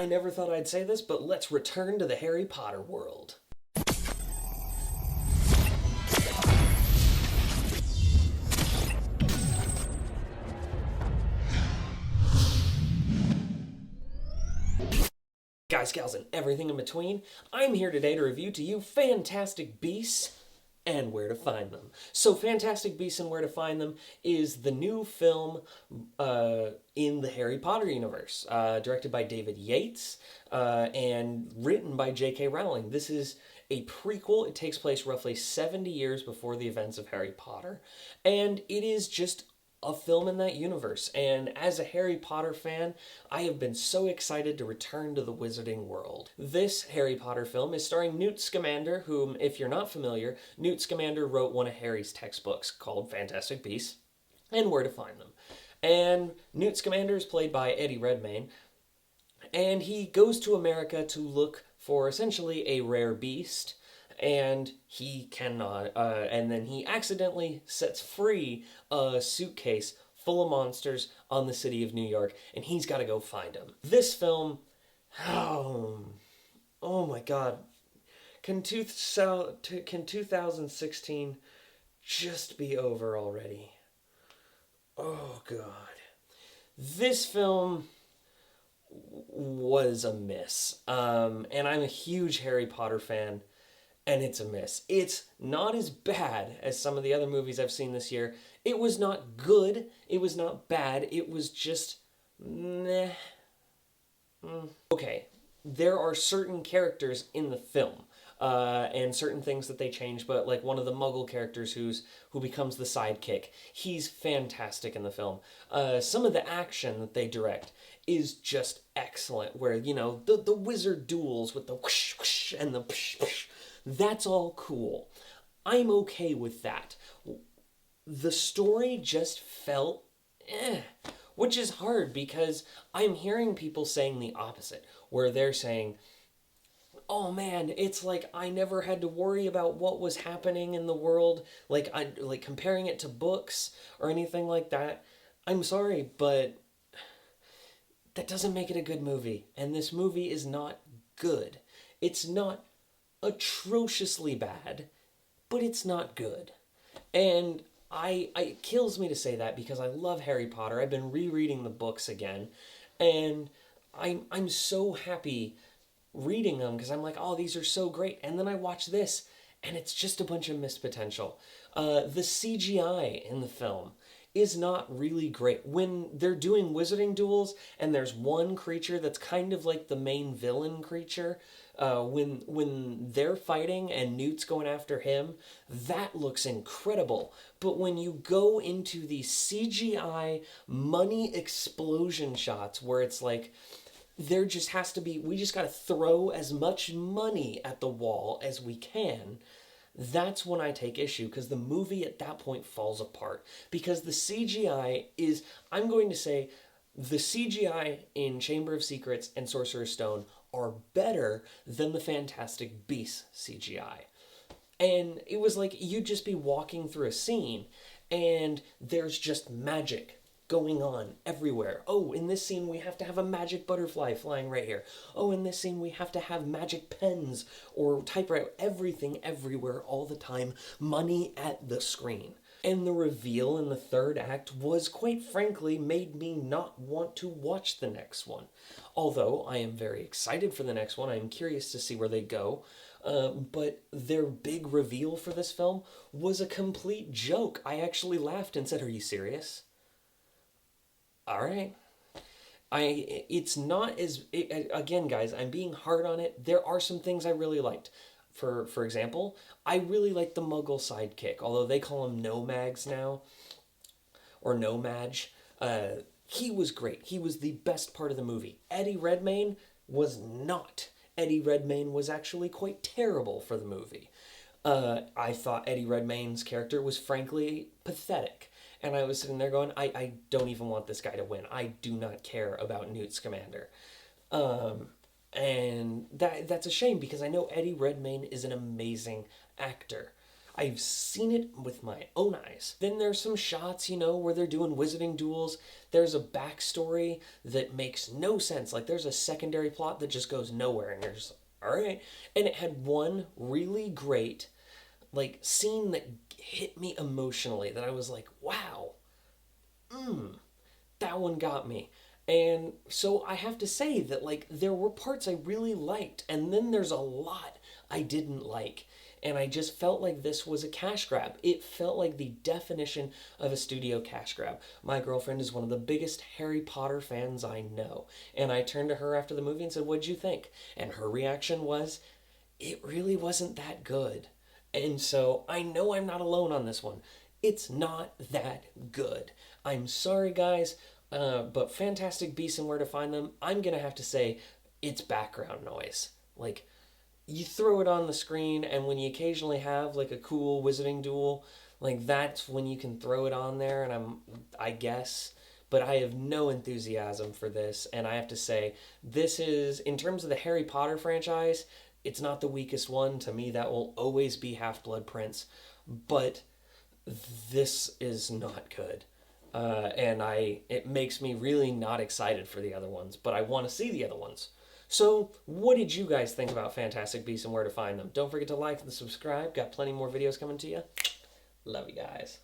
I never thought I'd say this, but let's return to the Harry Potter world. Guys, gals, and everything in between, I'm here today to review to you Fantastic Beasts and Where to Find Them. So, Fantastic Beasts and Where to Find Them is the new film in the Harry Potter universe, directed by David Yates and written by J.K. Rowling. This is a prequel. It takes place roughly 70 years before the events of Harry Potter, and it is just a film in that universe. And as a Harry Potter fan, I have been so excited to return to the wizarding world. This Harry Potter film is starring Newt Scamander, whom, if you're not familiar, Newt Scamander wrote one of Harry's textbooks called Fantastic Beasts and Where to Find Them. And Newt Scamander is played by Eddie Redmayne, and he goes to America to look for essentially a rare beast, and he cannot, and then he accidentally sets free a suitcase full of monsters on the city of New York, and he's got to go find them. This film, oh my god, can 2016 just be over already? Oh god. This film was a miss, and I'm a huge Harry Potter fan, and it's a miss. It's not as bad as some of the other movies I've seen this year. It was not good. It was not bad. It was just meh. Okay, there are certain characters in the film, and certain things that they change, but like one of the Muggle characters who becomes the sidekick, he's fantastic in the film. Some of the action that they direct is just excellent, where, you know, the wizard duels with the whoosh whoosh and the psh psh. That's all cool. I'm okay with that. The story just felt which is hard because I'm hearing people saying the opposite, where they're saying, oh man, it's like I never had to worry about what was happening in the world, like comparing it to books or anything like that. I'm sorry, but that doesn't make it a good movie, and this movie is not good. It's not atrociously bad, but it's not good. And it kills me to say that because I love Harry Potter. I've been rereading the books again, and I'm so happy reading them because I'm like, oh, these are so great. And then I watch this, and it's just a bunch of missed potential. The CGI in the film is not really great. When they're doing wizarding duels and there's one creature that's kind of like the main villain creature, when they're fighting and Newt's going after him, that looks incredible. But when you go into these CGI money explosion shots where it's like, there just has to be, we just got to throw as much money at the wall as we can, that's when I take issue, because the movie at that point falls apart. Because the CGI is, I'm going to say, the CGI in Chamber of Secrets and Sorcerer's Stone are better than the Fantastic Beasts CGI. And it was like you'd just be walking through a scene and there's just magic going on everywhere. Oh, in this scene we have to have a magic butterfly flying right here. Oh, in this scene we have to have magic pens or typewriter. Everything, everywhere, all the time. Money at the screen. And the reveal in the third act was, quite frankly, made me not want to watch the next one. Although I am very excited for the next one. I am curious to see where they go. But their big reveal for this film was a complete joke. I actually laughed and said, "Are you serious?" All right. It's not as, again, guys, I'm being hard on it. There are some things I really liked. For example, I really like the Muggle sidekick, although they call him No-Mags now, or No-Maj. He was great. He was the best part of the movie. Eddie Redmayne was not. Eddie Redmayne was actually quite terrible for the movie. I thought Eddie Redmayne's character was frankly pathetic. And I was sitting there going, I don't even want this guy to win. I do not care about Newt Scamander. And that's a shame because I know Eddie Redmayne is an amazing actor. I've seen it with my own eyes. Then there's some shots, where they're doing wizarding duels. There's a backstory that makes no sense. Like there's a secondary plot that just goes nowhere, and you're just all right. And it had one really great scene that hit me emotionally that I was like, wow, that one got me. And so I have to say that there were parts I really liked, and then there's a lot I didn't like. And I just felt like this was a cash grab. It felt like the definition of a studio cash grab. My girlfriend is one of the biggest Harry Potter fans I know. And I turned to her after the movie and said, "What'd you think?" And her reaction was, "It really wasn't that good." And so I know I'm not alone on this one. It's not that good. I'm sorry, guys, but Fantastic Beasts and Where to Find Them, I'm going to have to say it's background noise. You throw it on the screen, and when you occasionally have a cool wizarding duel, that's when you can throw it on there, and I guess. But I have no enthusiasm for this, and I have to say, this is, in terms of the Harry Potter franchise, it's not the weakest one. To me, that will always be Half-Blood Prince. But this is not good. And it makes me really not excited for the other ones, but I want to see the other ones. So, what did you guys think about Fantastic Beasts and Where to Find Them? Don't forget to like and subscribe. Got plenty more videos coming to you. Love you guys.